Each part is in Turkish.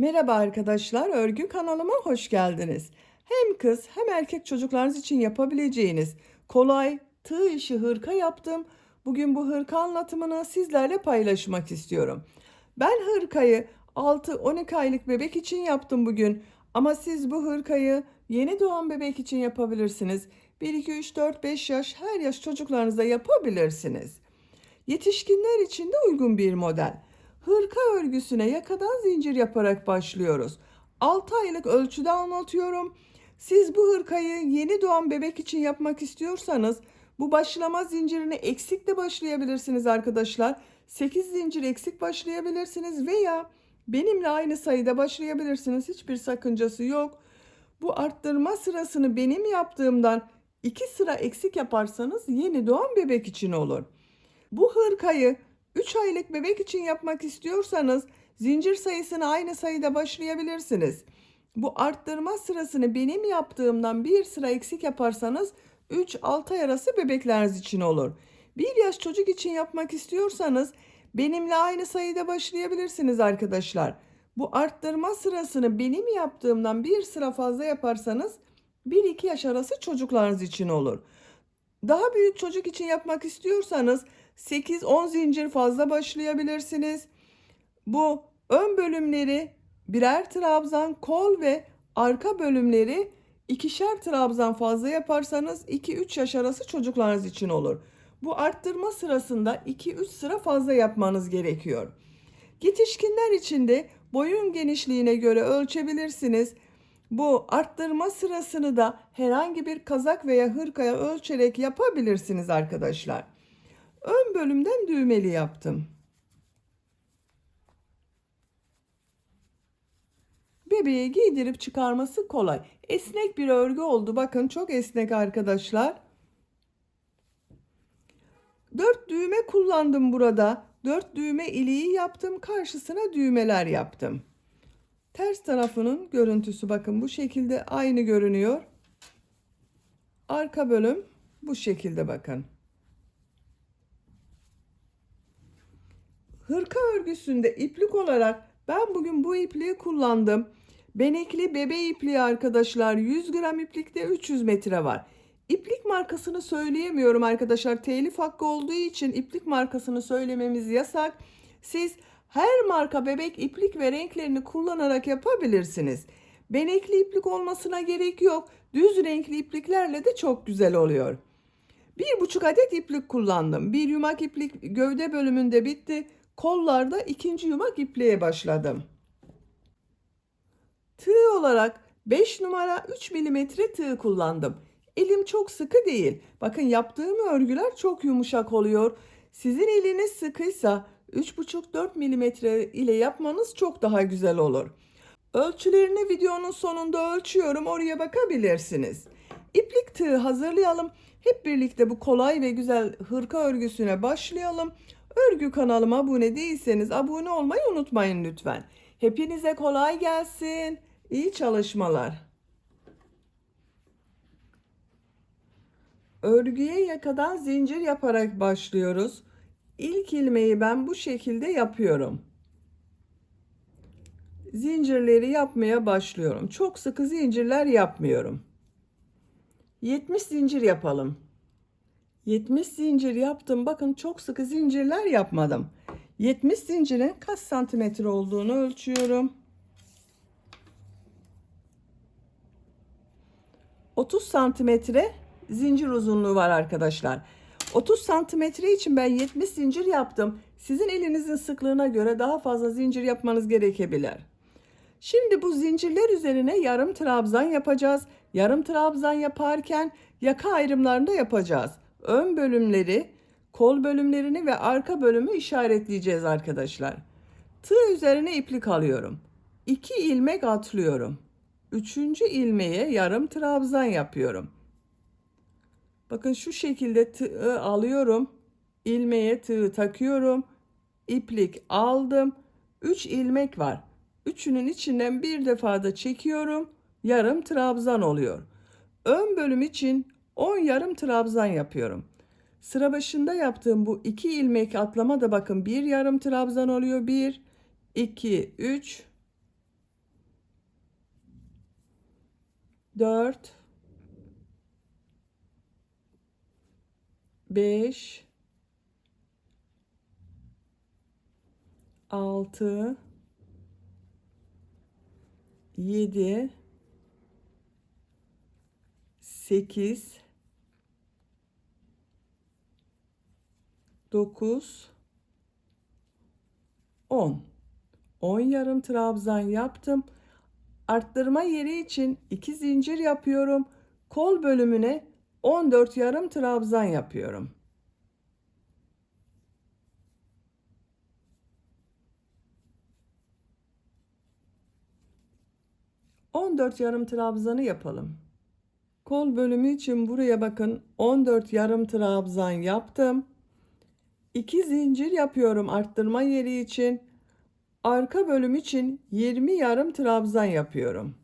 Merhaba arkadaşlar, örgü kanalıma hoş geldiniz. Hem kız hem erkek çocuklarınız için yapabileceğiniz kolay tığ işi hırka yaptım. Bugün bu hırka anlatımını sizlerle paylaşmak istiyorum. Ben hırkayı 6-12 aylık bebek için yaptım bugün. Ama siz bu hırkayı yeni doğan bebek için yapabilirsiniz. 1, 2, 3, 4, 5 yaş her yaş çocuklarınıza yapabilirsiniz. Yetişkinler için de uygun bir model. Hırka örgüsüne yakadan zincir yaparak başlıyoruz. 6 aylık ölçüde anlatıyorum. Siz bu hırkayı yeni doğan bebek için yapmak istiyorsanız bu başlama zincirini eksik de başlayabilirsiniz arkadaşlar. 8 zincir eksik başlayabilirsiniz veya benimle aynı sayıda başlayabilirsiniz. Hiçbir sakıncası yok. Bu arttırma sırasını benim yaptığımdan 2 sıra eksik yaparsanız yeni doğan bebek için olur. Bu hırkayı 3 aylık bebek için yapmak istiyorsanız zincir sayısını aynı sayıda başlayabilirsiniz. Bu arttırma sırasını benim yaptığımdan bir sıra eksik yaparsanız 3-6 ay arası bebekleriniz için olur. 1 yaş çocuk için yapmak istiyorsanız benimle aynı sayıda başlayabilirsiniz arkadaşlar. Bu arttırma sırasını benim yaptığımdan bir sıra fazla yaparsanız 1-2 yaş arası çocuklarınız için olur. Daha büyük çocuk için yapmak istiyorsanız 8-10 zincir fazla başlayabilirsiniz. Bu ön bölümleri birer trabzan, kol ve arka bölümleri ikişer trabzan fazla yaparsanız 2-3 yaş arası çocuklarınız için olur. Bu arttırma sırasında 2-3 sıra fazla yapmanız gerekiyor. Yetişkinler için de boyun genişliğine göre ölçebilirsiniz. Bu arttırma sırasını da herhangi bir kazak veya hırkaya ölçerek yapabilirsiniz arkadaşlar. Ön bölümden düğmeli yaptım. Bebeğe giydirip çıkarması kolay. Esnek bir örgü oldu. Bakın çok esnek arkadaşlar. 4 düğme kullandım burada. 4 düğme iliği yaptım. Karşısına düğmeler yaptım. Ters tarafının görüntüsü bakın bu şekilde aynı görünüyor. Arka bölüm bu şekilde bakın. Hırka örgüsünde iplik olarak ben bugün bu ipliği kullandım. Benekli bebe ipliği arkadaşlar, 100 gram iplikte 300 metre var. İplik markasını söyleyemiyorum arkadaşlar. Telif hakkı olduğu için iplik markasını söylememiz yasak. Siz her marka bebek iplik ve renklerini kullanarak yapabilirsiniz. Benekli iplik olmasına gerek yok. Düz renkli ipliklerle de çok güzel oluyor. 1,5 adet iplik kullandım. Bir yumak iplik gövde bölümünde bitti. Kollarda ikinci yumak ipliğe başladım. Tığ olarak 5 numara 3 milimetre tığ kullandım. Elim çok sıkı değil. Bakın yaptığım örgüler çok yumuşak oluyor. Sizin eliniz sıkıysa 3,5-4 milimetre ile yapmanız çok daha güzel olur. Ölçülerini videonun sonunda ölçüyorum. Oraya bakabilirsiniz. İplik tığı hazırlayalım. Hep birlikte bu kolay ve güzel hırka örgüsüne başlayalım. Örgü kanalıma abone değilseniz abone olmayı unutmayın lütfen. Hepinize kolay gelsin. İyi çalışmalar. Örgüye yakadan zincir yaparak başlıyoruz. İlk ilmeği ben bu şekilde yapıyorum. Zincirleri yapmaya başlıyorum. Çok sıkı zincirler yapmıyorum. 70 zincir yapalım. 70 zincir yaptım. Bakın çok sıkı zincirler yapmadım. 70 zincirin kaç santimetre olduğunu ölçüyorum. 30 santimetre zincir uzunluğu var arkadaşlar. 30 santimetre için ben 70 zincir yaptım. Sizin elinizin sıklığına göre daha fazla zincir yapmanız gerekebilir. Şimdi bu zincirler üzerine yarım trabzan yapacağız. Yarım trabzan yaparken yaka ayrımlarını yapacağız. Ön bölümleri, kol bölümlerini ve arka bölümü işaretleyeceğiz arkadaşlar. Tığ üzerine iplik alıyorum. 2 ilmek atlıyorum. 3. ilmeğe yarım trabzan yapıyorum. Bakın şu şekilde tığ alıyorum. İlmeğe tığ takıyorum. İplik aldım. 3 ilmek var. Üçünün içinden bir defada çekiyorum. Yarım trabzan oluyor. Ön bölüm için 10 yarım trabzan yapıyorum. Sıra başında yaptığım bu 2 ilmek atlama da bakın bir yarım trabzan oluyor. 1, 2, 3, 4, 5, 6, 7, 8, 9, 10. 10 yarım trabzan yaptım. Arttırma yeri için 2 zincir yapıyorum. Kol bölümüne 14 yarım trabzan yapıyorum. ...14 yarım trabzanı yapalım. Kol bölümü için buraya bakın 14 yarım trabzan yaptım. 2 zincir yapıyorum arttırma yeri için. Arka bölüm için 20 yarım trabzan yapıyorum.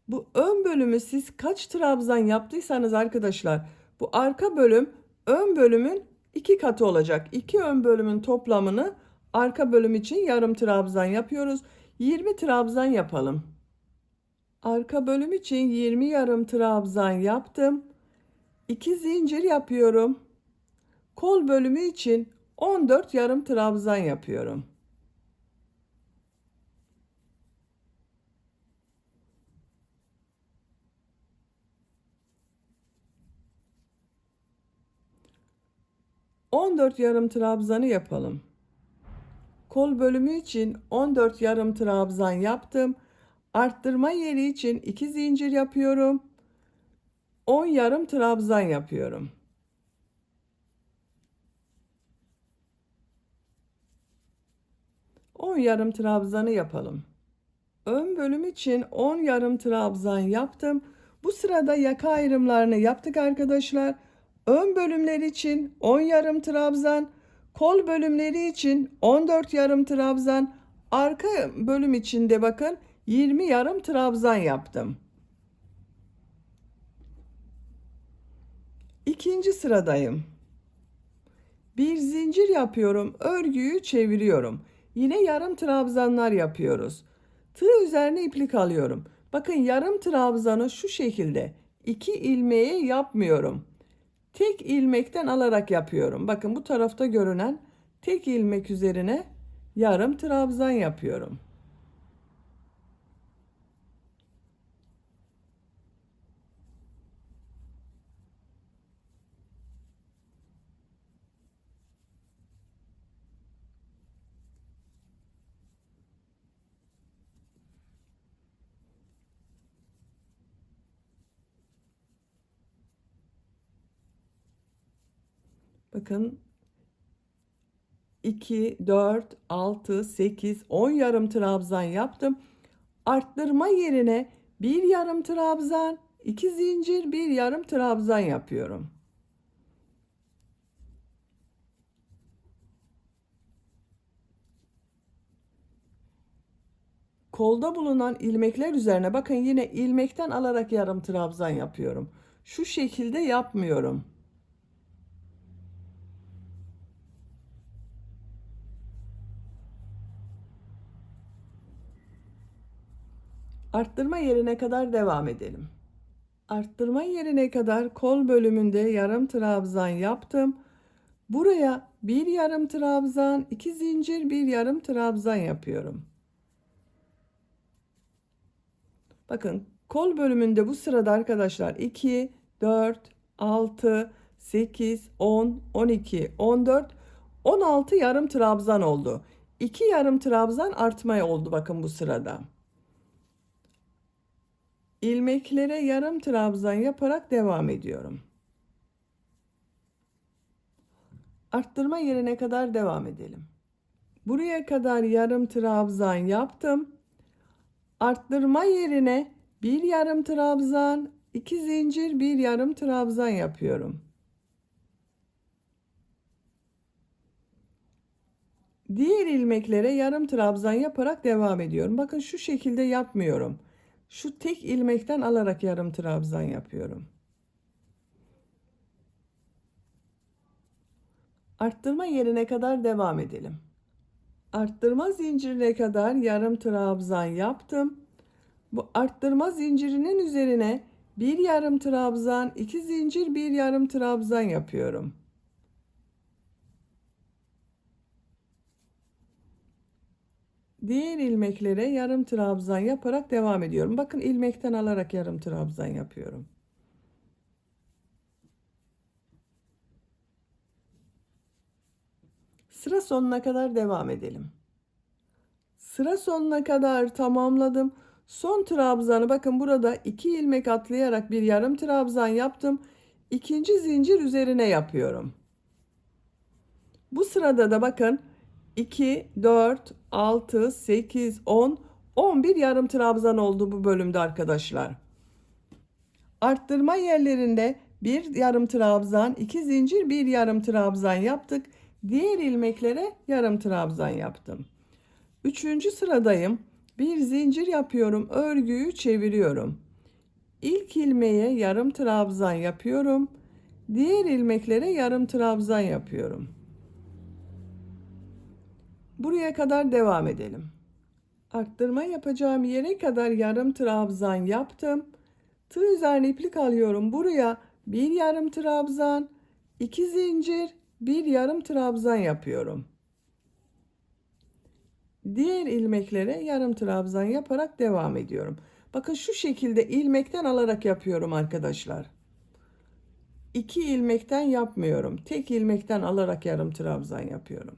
Bu ön bölümü siz kaç trabzan yaptıysanız arkadaşlar, bu arka bölüm ön bölümün 2 katı olacak. 2 ön bölümün toplamını arka bölüm için yarım trabzan yapıyoruz. 20 trabzan yapalım. Arka bölüm için 20 yarım trabzan yaptım. 2 zincir yapıyorum. Kol bölümü için 14 yarım trabzan yapıyorum. ...14 yarım trabzanı yapalım. Kol bölümü için 14 yarım trabzan yaptım. Arttırma yeri için 2 zincir yapıyorum. 10 yarım trabzan yapıyorum. On yarım trabzanı yapalım. Ön bölüm için 10 yarım trabzan yaptım. Bu sırada yaka ayrımlarını yaptık arkadaşlar. Ön bölümler için 10 yarım trabzan, kol bölümleri için 14 yarım trabzan, arka bölüm için de bakın 20 yarım trabzan yaptım. İkinci sıradayım. Bir zincir yapıyorum, örgüyü çeviriyorum. Yine yarım trabzanlar yapıyoruz. Tığ üzerine iplik alıyorum. Bakın yarım trabzanı şu şekilde 2 ilmeğe yapmıyorum. Tek ilmekten alarak yapıyorum. Bakın bu tarafta görünen tek ilmek üzerine yarım trabzan yapıyorum. Bakın 2, 4, 6, 8, 10 yarım trabzan yaptım. Arttırma yerine bir yarım trabzan, 2 zincir, bir yarım trabzan yapıyorum. Kolda bulunan ilmekler üzerine bakın yine ilmekten alarak yarım trabzan yapıyorum. Şu şekilde yapmıyorum. Arttırma yerine kadar devam edelim. Arttırma yerine kadar kol bölümünde yarım trabzan yaptım. Buraya bir yarım trabzan, 2 zincir, bir yarım trabzan yapıyorum. Bakın kol bölümünde bu sırada arkadaşlar 2, 4, 6, 8, 10, 12, 14, 16 yarım trabzan oldu. 2 yarım trabzan artmaya oldu bakın bu sırada. İlmeklere yarım trabzan yaparak devam ediyorum. Arttırma yerine kadar devam edelim. Buraya kadar yarım trabzan yaptım. Arttırma yerine bir yarım trabzan, 2 zincir, bir yarım trabzan yapıyorum. Diğer ilmeklere yarım trabzan yaparak devam ediyorum. Bakın şu şekilde yapmıyorum. Şu tek ilmekten alarak yarım trabzan yapıyorum. Arttırma yerine kadar devam edelim. Arttırma zincirine kadar yarım trabzan yaptım. Bu arttırma zincirinin üzerine bir yarım trabzan, iki zincir, bir yarım trabzan yapıyorum. Diğer ilmeklere yarım trabzan yaparak devam ediyorum. Bakın ilmekten alarak yarım trabzan yapıyorum. Sıra sonuna kadar devam edelim. Sıra sonuna kadar tamamladım. Son trabzanı bakın burada 2 ilmek atlayarak bir yarım trabzan yaptım. İkinci zincir üzerine yapıyorum. Bu sırada da bakın 2, 4, 6, 8, 10, 11 yarım trabzan oldu bu bölümde arkadaşlar. Arttırma yerlerinde bir yarım trabzan, iki zincir, bir yarım trabzan yaptık. Diğer ilmeklere yarım trabzan yaptım. Üçüncü sıradayım. Bir zincir yapıyorum. Örgüyü çeviriyorum. İlk ilmeğe yarım trabzan yapıyorum. Diğer ilmeklere yarım trabzan yapıyorum. Buraya kadar devam edelim. Arttırma yapacağım yere kadar yarım trabzan yaptım. Tığ üzerine iplik alıyorum. Buraya bir yarım trabzan, iki zincir, bir yarım trabzan yapıyorum. Diğer ilmeklere yarım trabzan yaparak devam ediyorum. Bakın şu şekilde ilmekten alarak yapıyorum arkadaşlar. İki ilmekten yapmıyorum. Tek ilmekten alarak yarım trabzan yapıyorum.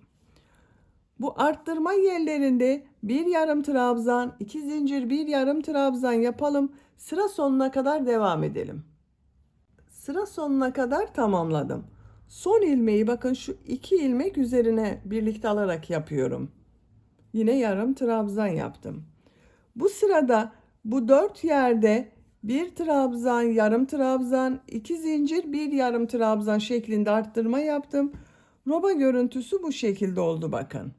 Bu arttırma yerlerinde bir yarım trabzan, iki zincir, bir yarım trabzan yapalım. Sıra sonuna kadar devam edelim. Sıra sonuna kadar tamamladım. Son ilmeği bakın şu iki ilmek üzerine birlikte alarak yapıyorum. Yine yarım trabzan yaptım. Bu sırada bu 4 yerde bir trabzan, yarım trabzan, iki zincir, bir yarım trabzan şeklinde arttırma yaptım. Roba görüntüsü bu şekilde oldu bakın.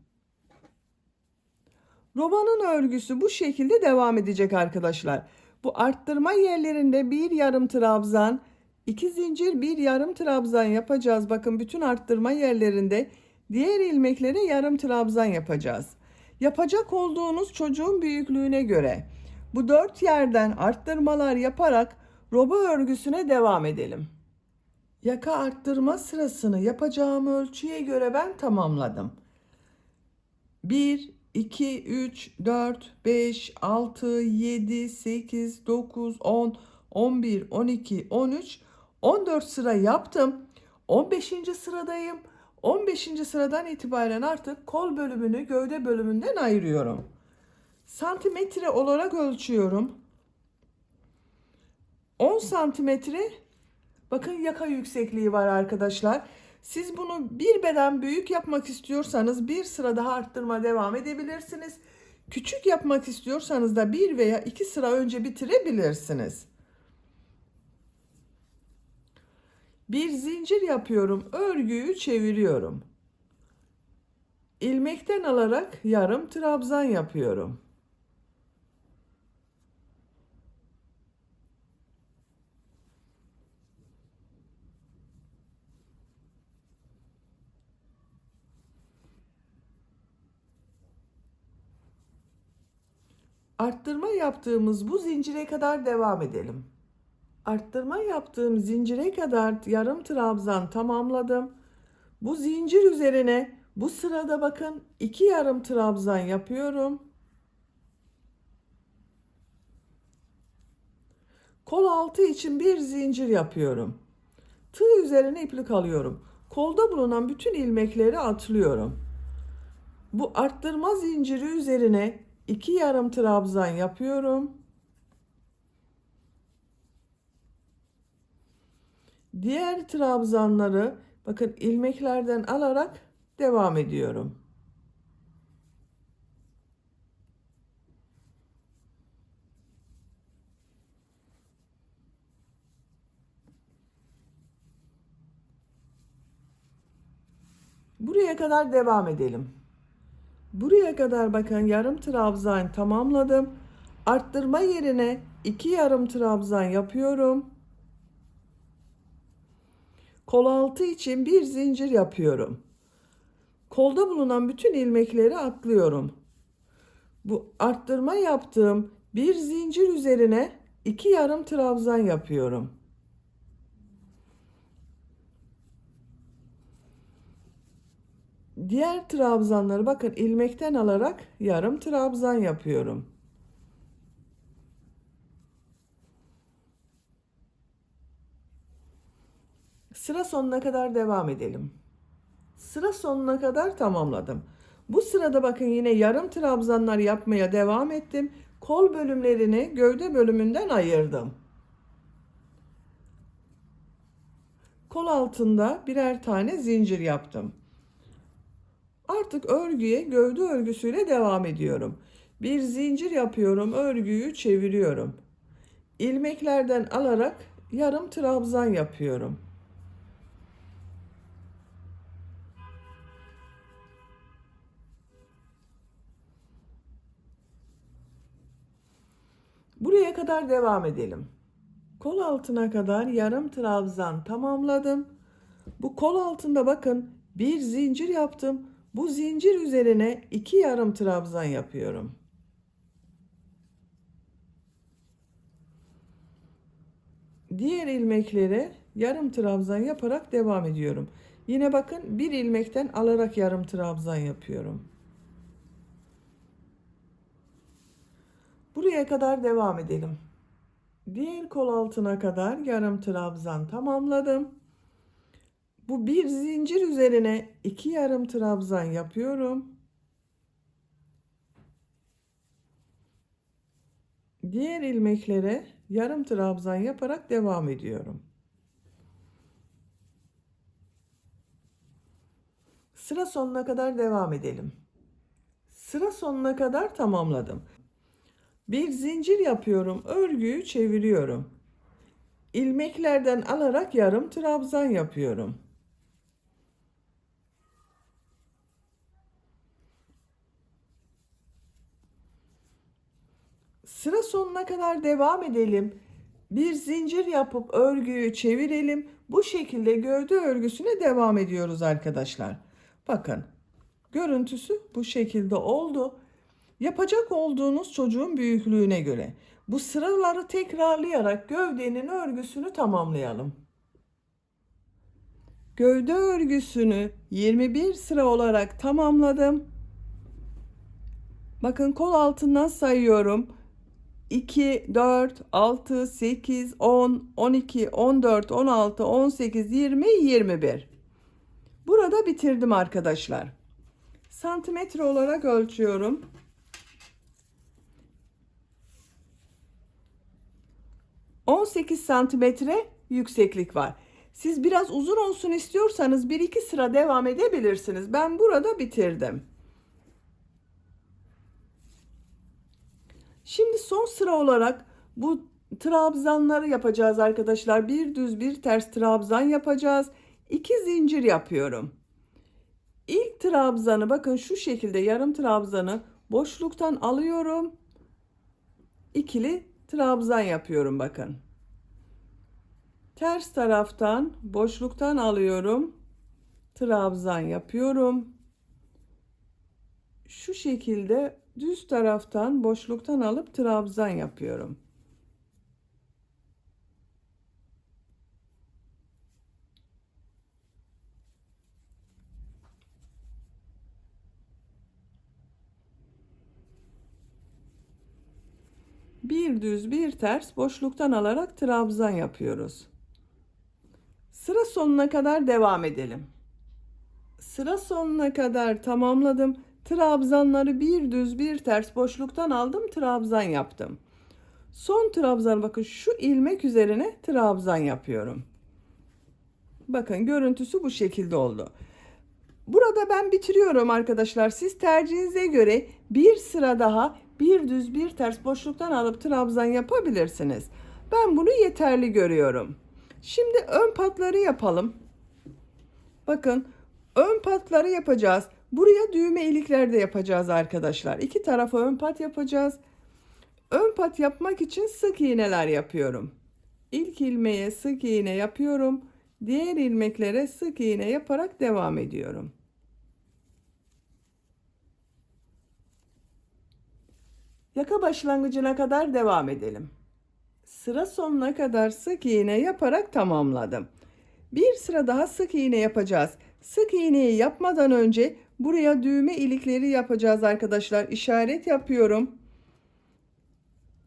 Robanın örgüsü bu şekilde devam edecek arkadaşlar. Bu arttırma yerlerinde bir yarım trabzan, iki zincir, bir yarım trabzan yapacağız. Bakın bütün arttırma yerlerinde diğer ilmeklere yarım trabzan yapacağız. Yapacak olduğunuz çocuğun büyüklüğüne göre bu 4 yerden arttırmalar yaparak roba örgüsüne devam edelim. Yaka arttırma sırasını yapacağım ölçüye göre ben tamamladım. 1, 2, 3, 4, 5, 6, 7, 8, 9, 10, 11, 12, 13, 14 sıra yaptım. 15. sıradayım. 15. sıradan itibaren artık kol bölümünü gövde bölümünden ayırıyorum. Santimetre olarak ölçüyorum. 10 santimetre bakın yaka yüksekliği var arkadaşlar. Siz bunu bir beden büyük yapmak istiyorsanız bir sıra daha arttırma devam edebilirsiniz. Küçük yapmak istiyorsanız da bir veya iki sıra önce bitirebilirsiniz. Bir zincir yapıyorum. Örgüyü çeviriyorum. İlmekten alarak yarım trabzan yapıyorum. Arttırma yaptığımız bu zincire kadar devam edelim. Arttırma yaptığım zincire kadar yarım trabzan tamamladım. Bu zincir üzerine bu sırada bakın 2 yarım trabzan yapıyorum. Kol altı için bir zincir yapıyorum. Tığ üzerine iplik alıyorum. Kolda bulunan bütün ilmekleri atlıyorum. Bu arttırma zinciri üzerine 2 yarım trabzan yapıyorum. Diğer trabzanları bakın ilmeklerden alarak devam ediyorum. Buraya kadar devam edelim. Buraya kadar bakın yarım trabzan tamamladım. Arttırma yerine 2 yarım trabzan yapıyorum. Kol altı için bir zincir yapıyorum. kolda bulunan bütün ilmekleri atlıyorum. Bu arttırma yaptığım bir zincir üzerine 2 yarım trabzan yapıyorum. Diğer trabzanları bakın ilmekten alarak yarım trabzan yapıyorum. Sıra sonuna kadar devam edelim. Sıra sonuna kadar tamamladım. Bu sırada bakın yine yarım trabzanlar yapmaya devam ettim. Kol bölümlerini gövde bölümünden ayırdım. Kol altında birer tane zincir yaptım. Artık örgüye gövde örgüsüyle devam ediyorum. Bir zincir yapıyorum, örgüyü çeviriyorum. İlmeklerden alarak yarım trabzan yapıyorum. Buraya kadar devam edelim. Kol altına kadar yarım trabzan tamamladım. Bu kol altında bakın bir zincir yaptım. Bu zincir üzerine 2 yarım trabzan yapıyorum. Diğer ilmekleri yarım trabzan yaparak devam ediyorum. Yine bakın bir ilmekten alarak yarım trabzan yapıyorum. Buraya kadar devam edelim. Diğer kol altına kadar yarım trabzan tamamladım. Bu bir zincir üzerine 2 yarım trabzan yapıyorum. Diğer ilmeklere yarım trabzan yaparak devam ediyorum. Sıra sonuna kadar devam edelim. Sıra sonuna kadar tamamladım. Bir zincir yapıyorum, örgüyü çeviriyorum. İlmeklerden alarak yarım trabzan yapıyorum. Sıra sonuna kadar devam edelim. Bir zincir yapıp örgüyü çevirelim. Bu şekilde gövde örgüsüne devam ediyoruz arkadaşlar. Bakın, görüntüsü bu şekilde oldu. Yapacak olduğunuz çocuğun büyüklüğüne göre bu sıraları tekrarlayarak gövdenin örgüsünü tamamlayalım. Gövde örgüsünü 21 sıra olarak tamamladım. Bakın kol altından sayıyorum. 2, 4, 6, 8, 10, 12, 14, 16, 18, 20, 21. Burada bitirdim arkadaşlar. Santimetre olarak ölçüyorum. 18 santimetre yükseklik var. Siz biraz uzun olsun istiyorsanız 1-2 sıra devam edebilirsiniz. Ben burada bitirdim. Şimdi son sıra olarak bu trabzanları yapacağız arkadaşlar. Bir düz bir ters trabzan yapacağız. 2 zincir yapıyorum. İlk trabzanı bakın şu şekilde yarım trabzanı boşluktan alıyorum. İkili trabzan yapıyorum bakın. Ters taraftan boşluktan alıyorum. Trabzan yapıyorum. Şu şekilde düz taraftan boşluktan alıp trabzan yapıyorum. Bir düz bir ters boşluktan alarak trabzan yapıyoruz. Sıra sonuna kadar devam edelim. Sıra sonuna kadar tamamladım. Trabzanları bir düz bir ters boşluktan aldım, trabzan yaptım. Son trabzan bakın şu ilmek üzerine trabzan yapıyorum. Bakın görüntüsü bu şekilde oldu. Burada ben bitiriyorum arkadaşlar. Siz tercihinize göre bir sıra daha bir düz bir ters boşluktan alıp trabzan yapabilirsiniz. Ben bunu yeterli görüyorum. Şimdi ön patları yapalım. Bakın ön patları yapacağız. Buraya düğme ilikler de yapacağız arkadaşlar. İki tarafa ön pat yapacağız. Ön pat yapmak için sık iğneler yapıyorum. İlk ilmeğe sık iğne yapıyorum. Diğer ilmeklere sık iğne yaparak devam ediyorum. Yaka başlangıcına kadar devam edelim. Sıra sonuna kadar sık iğne yaparak tamamladım. Bir sıra daha sık iğne yapacağız. Sık iğneyi yapmadan önce buraya düğme ilikleri yapacağız arkadaşlar. İşaret yapıyorum.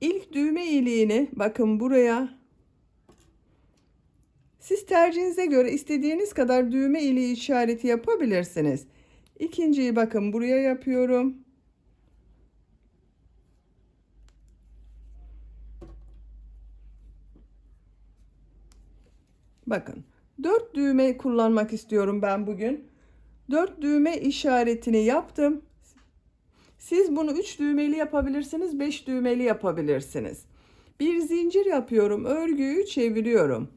İlk düğme iliğini bakın buraya. Siz tercihinize göre istediğiniz kadar düğme iliği işareti yapabilirsiniz. İkinciyi bakın buraya yapıyorum. Bakın 4 düğme kullanmak istiyorum ben bugün. 4 düğme işaretini yaptım. Siz bunu 3 düğmeli yapabilirsiniz, 5 düğmeli yapabilirsiniz. Bir zincir yapıyorum, örgüyü çeviriyorum.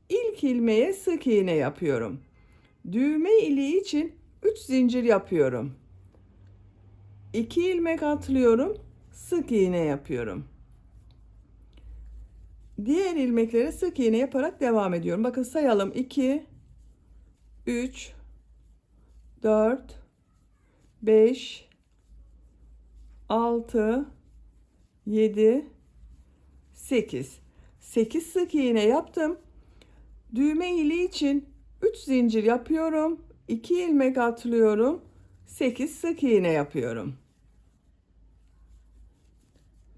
İlk ilmeğe sık iğne yapıyorum. Düğme iliği için 3 zincir yapıyorum. 2 ilmek atlıyorum, sık iğne yapıyorum. Diğer ilmeklere sık iğne yaparak devam ediyorum. Bakın sayalım. 2 3 4 5 6 7 8 8 sık iğne yaptım. Düğme iliği için 3 zincir yapıyorum. 2 ilmek atlıyorum. 8 sık iğne yapıyorum.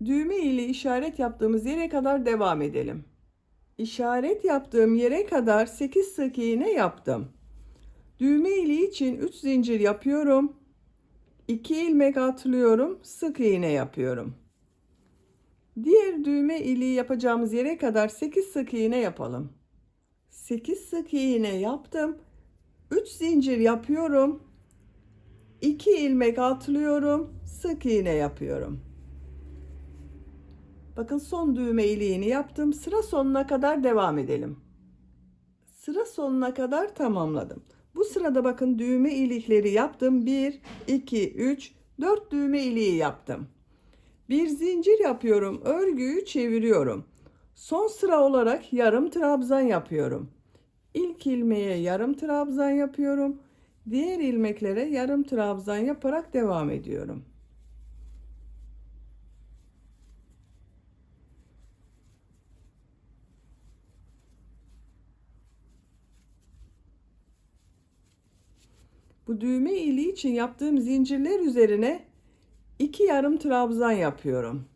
Düğme ile işaret yaptığımız yere kadar devam edelim. İşaret yaptığım yere kadar 8 sık iğne yaptım. Düğme iliği için 3 zincir yapıyorum. 2 ilmek atlıyorum, sık iğne yapıyorum. Diğer düğme iliği yapacağımız yere kadar 8 sık iğne yapalım. 8 sık iğne yaptım. 3 zincir yapıyorum. 2 ilmek atlıyorum, sık iğne yapıyorum. Bakın son düğme iliğini yaptım. Sıra sonuna kadar devam edelim. Sıra sonuna kadar tamamladım. Bu sırada bakın düğme ilikleri yaptım. 1, 2, 3, 4 düğme iliği yaptım. Bir zincir yapıyorum. Örgüyü çeviriyorum. Son sıra olarak yarım trabzan yapıyorum. İlk ilmeğe yarım trabzan yapıyorum. Diğer ilmeklere yarım trabzan yaparak devam ediyorum. Bu düğme iliği için yaptığım zincirler üzerine 2 yarım trabzan yapıyorum.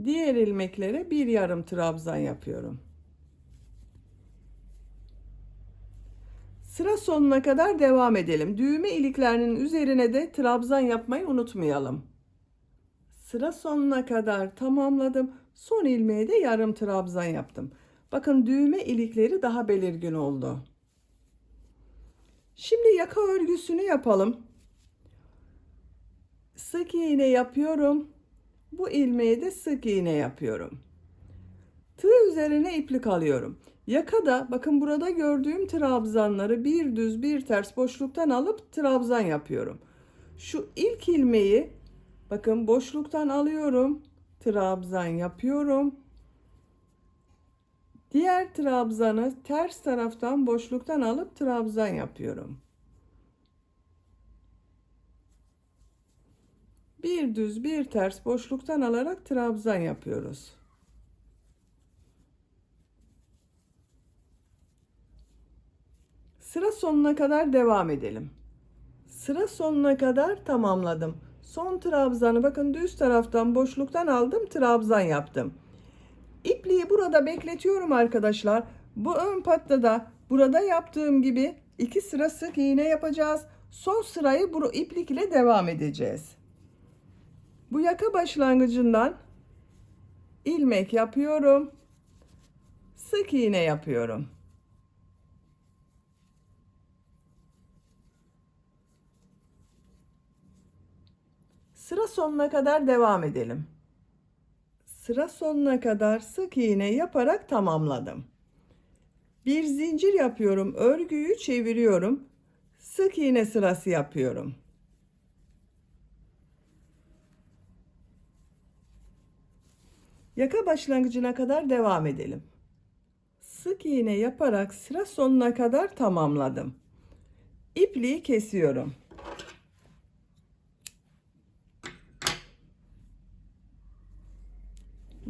Diğer ilmeklere bir yarım trabzan yapıyorum. Sıra sonuna kadar devam edelim. Düğme iliklerinin üzerine de trabzan yapmayı unutmayalım. Sıra sonuna kadar tamamladım. Son ilmeğe de yarım trabzan yaptım. Bakın düğme ilikleri daha belirgin oldu. Şimdi yaka örgüsünü yapalım. Sık iğne yapıyorum. Bu ilmeğe de sık iğne yapıyorum. Tığ üzerine iplik alıyorum. Yakada bakın burada gördüğüm trabzanları bir düz bir ters boşluktan alıp trabzan yapıyorum. Şu ilk ilmeği bakın boşluktan alıyorum. Trabzan yapıyorum. Diğer trabzanı ters taraftan boşluktan alıp trabzan yapıyorum. Bir düz bir ters boşluktan alarak trabzan yapıyoruz. Sıra sonuna kadar devam edelim. Sıra sonuna kadar tamamladım. Son trabzanı bakın düz taraftan boşluktan aldım, trabzan yaptım. İpliği burada bekletiyorum arkadaşlar. Bu ön patta da burada yaptığım gibi 2 sıra sık iğne yapacağız. Son sırayı bu iplik ile devam edeceğiz. Bu yaka başlangıcından ilmek yapıyorum. Sık iğne yapıyorum. Sıra sonuna kadar devam edelim. Sıra sonuna kadar sık iğne yaparak tamamladım. Bir zincir yapıyorum, örgüyü çeviriyorum. Sık iğne sırası yapıyorum. Yaka başlangıcına kadar devam edelim. Sık iğne yaparak sıra sonuna kadar tamamladım. İpliği kesiyorum.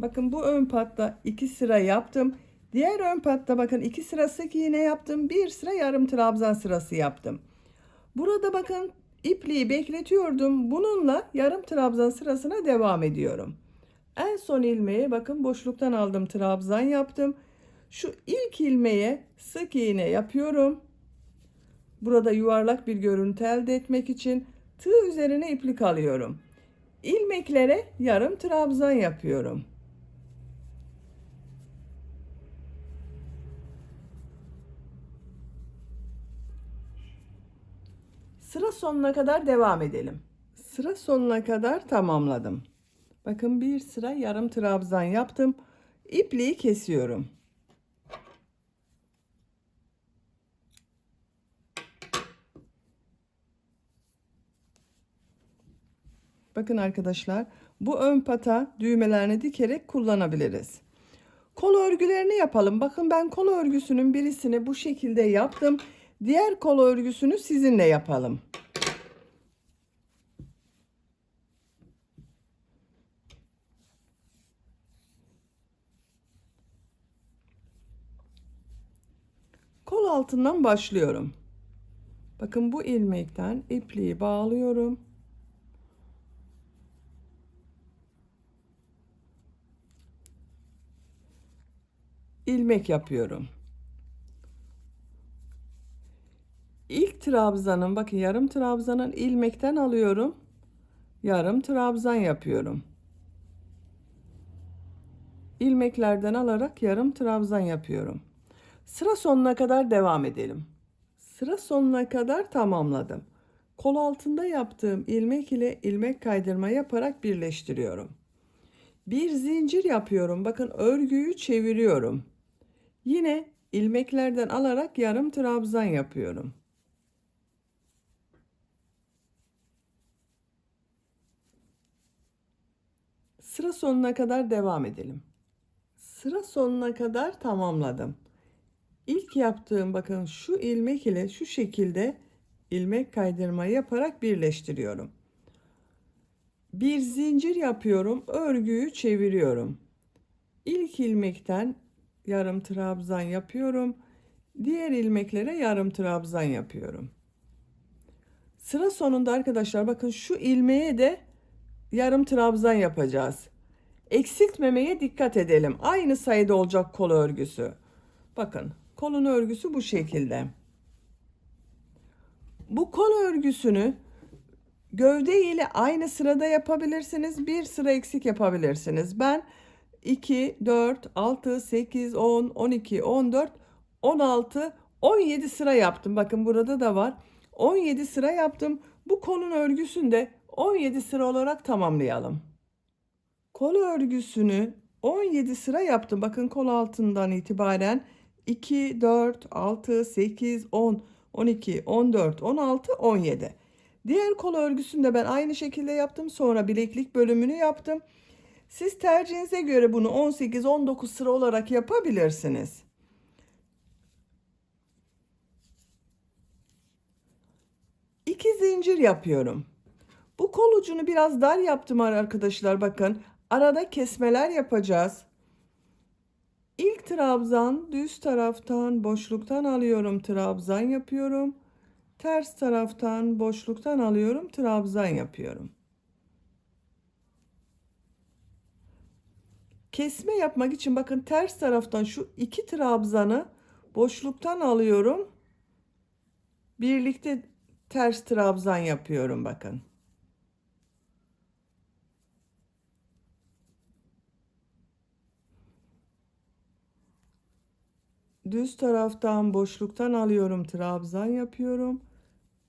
Bakın bu ön patta 2 sıra yaptım. Diğer ön patta bakın 2 sıra sık iğne yaptım. 1 sıra yarım trabzan sırası yaptım. Burada bakın ipliği bekletiyordum. Bununla yarım trabzan sırasına devam ediyorum. En son ilmeğe bakın boşluktan aldım, trabzan yaptım. Şu ilk ilmeğe sık iğne yapıyorum. Burada yuvarlak bir görüntü elde etmek için tığ üzerine iplik alıyorum. İlmeklere yarım trabzan yapıyorum. Sıra sonuna kadar devam edelim. Sıra sonuna kadar tamamladım. Bakın bir sıra yarım trabzan yaptım. İpliği kesiyorum. Bakın arkadaşlar, bu ön pata düğmelerini dikerek kullanabiliriz. Kol örgülerini yapalım. Bakın ben kol örgüsünün birisini bu şekilde yaptım. Diğer kol örgüsünü sizinle yapalım. Kol altından başlıyorum. Bakın bu ilmekten ipliği bağlıyorum. İlmek yapıyorum. İlk trabzanın, bakın yarım trabzanın ilmekten alıyorum. Yarım trabzan yapıyorum. İlmeklerden alarak yarım trabzan yapıyorum. Sıra sonuna kadar devam edelim. Sıra sonuna kadar tamamladım. Kol altında yaptığım ilmek ile ilmek kaydırma yaparak birleştiriyorum. Bir zincir yapıyorum. Bakın örgüyü çeviriyorum. Yine ilmeklerden alarak yarım trabzan yapıyorum. Sıra sonuna kadar devam edelim. Sıra sonuna kadar tamamladım. İlk yaptığım bakın şu ilmek ile şu şekilde ilmek kaydırma yaparak birleştiriyorum. Bir zincir yapıyorum, örgüyü çeviriyorum. İlk ilmekten yarım trabzan yapıyorum. Diğer ilmeklere yarım trabzan yapıyorum. Sıra sonunda arkadaşlar bakın şu ilmeğe de yarım trabzan yapacağız. Eksiltmemeye dikkat edelim. Aynı sayıda olacak kol örgüsü. Bakın kolun örgüsü bu şekilde. Bu kol örgüsünü gövde ile aynı sırada yapabilirsiniz. Bir sıra eksik yapabilirsiniz. Ben 2, 4, 6, 8, 10, 12, 14, 16, 17 sıra yaptım. Bakın burada da var. 17 sıra yaptım. Bu kolun örgüsünü de 17 sıra olarak tamamlayalım. Kol örgüsünü 17 sıra yaptım. Bakın kol altından itibaren 2, 4, 6, 8, 10, 12, 14, 16, 17. Diğer kol örgüsünü de ben aynı şekilde yaptım. Sonra bileklik bölümünü yaptım. Siz tercihinize göre bunu 18, 19 sıra olarak yapabilirsiniz. İki zincir yapıyorum. Bu kol ucunu biraz dar yaptım arkadaşlar. Bakın arada kesmeler yapacağız. İlk trabzan düz taraftan boşluktan alıyorum, trabzan yapıyorum. Ters taraftan boşluktan alıyorum, trabzan yapıyorum. Kesme yapmak için bakın ters taraftan şu iki trabzanı boşluktan alıyorum. Birlikte ters trabzan yapıyorum bakın. Düz taraftan boşluktan alıyorum, trabzan yapıyorum.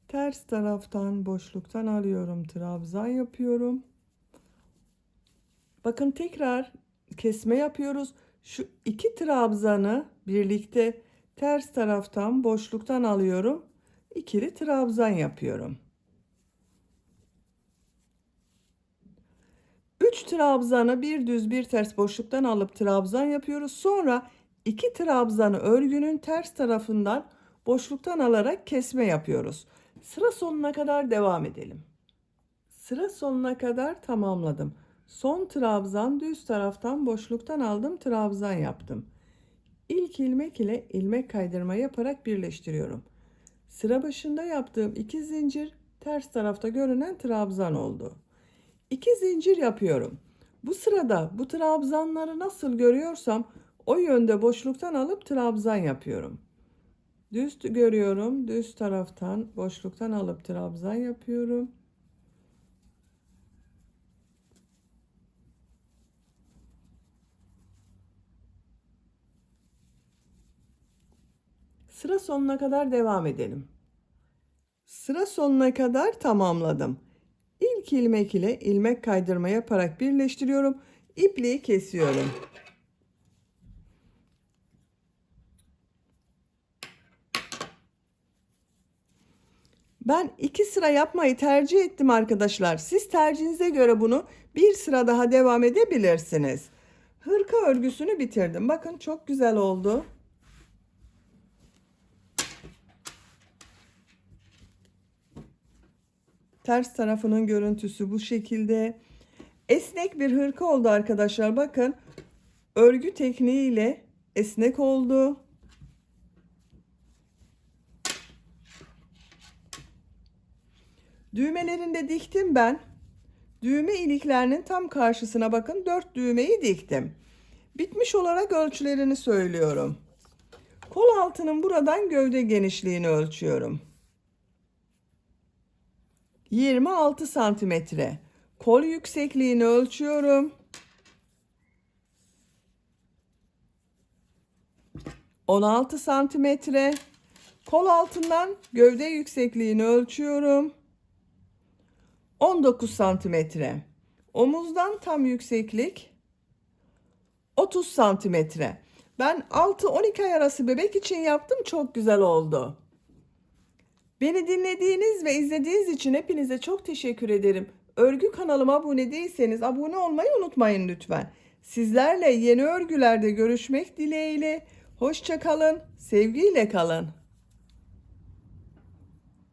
Ters taraftan boşluktan alıyorum, trabzan yapıyorum. Bakın tekrar kesme yapıyoruz. Şu iki trabzanı birlikte ters taraftan boşluktan alıyorum. İkili trabzan yapıyorum. 3 trabzanı bir düz bir ters boşluktan alıp trabzan yapıyoruz. Sonra 2 trabzanı örgünün ters tarafından boşluktan alarak kesme yapıyoruz. Sıra sonuna kadar devam edelim. Sıra sonuna kadar tamamladım. Son trabzan, düz taraftan boşluktan aldım, trabzan yaptım. İlk ilmek ile ilmek kaydırma yaparak birleştiriyorum. Sıra başında yaptığım 2 zincir ters tarafta görünen trabzan oldu. 2 zincir yapıyorum. Bu sırada bu trabzanları nasıl görüyorsam o yönde boşluktan alıp trabzan yapıyorum. Düz görüyorum, düz taraftan boşluktan alıp trabzan yapıyorum. Sıra sonuna kadar devam edelim. Sıra sonuna kadar tamamladım. İlk ilmek ile ilmek kaydırma yaparak birleştiriyorum. İpliği kesiyorum. Ben 2 sıra yapmayı tercih ettim arkadaşlar. Siz tercihinize göre bunu bir sıra daha devam edebilirsiniz. Hırka örgüsünü bitirdim. Bakın çok güzel oldu. Ters tarafının görüntüsü bu şekilde. Esnek bir hırka oldu arkadaşlar. Bakın örgü tekniğiyle esnek oldu. Düğmelerini de diktim ben. Düğme iliklerinin tam karşısına bakın 4 düğmeyi diktim. Bitmiş olarak ölçülerini söylüyorum. Kol altının buradan gövde genişliğini ölçüyorum. 26 santimetre. Kol yüksekliğini ölçüyorum. 16 santimetre. Kol altından gövde yüksekliğini ölçüyorum. 19 santimetre. Omuzdan tam yükseklik 30 santimetre. Ben 6-12 ay arası bebek için yaptım. Çok güzel oldu. Beni dinlediğiniz ve izlediğiniz için hepinize çok teşekkür ederim. Örgü kanalıma abone değilseniz abone olmayı unutmayın lütfen. Sizlerle yeni örgülerde görüşmek dileğiyle. Hoşça kalın, sevgiyle kalın.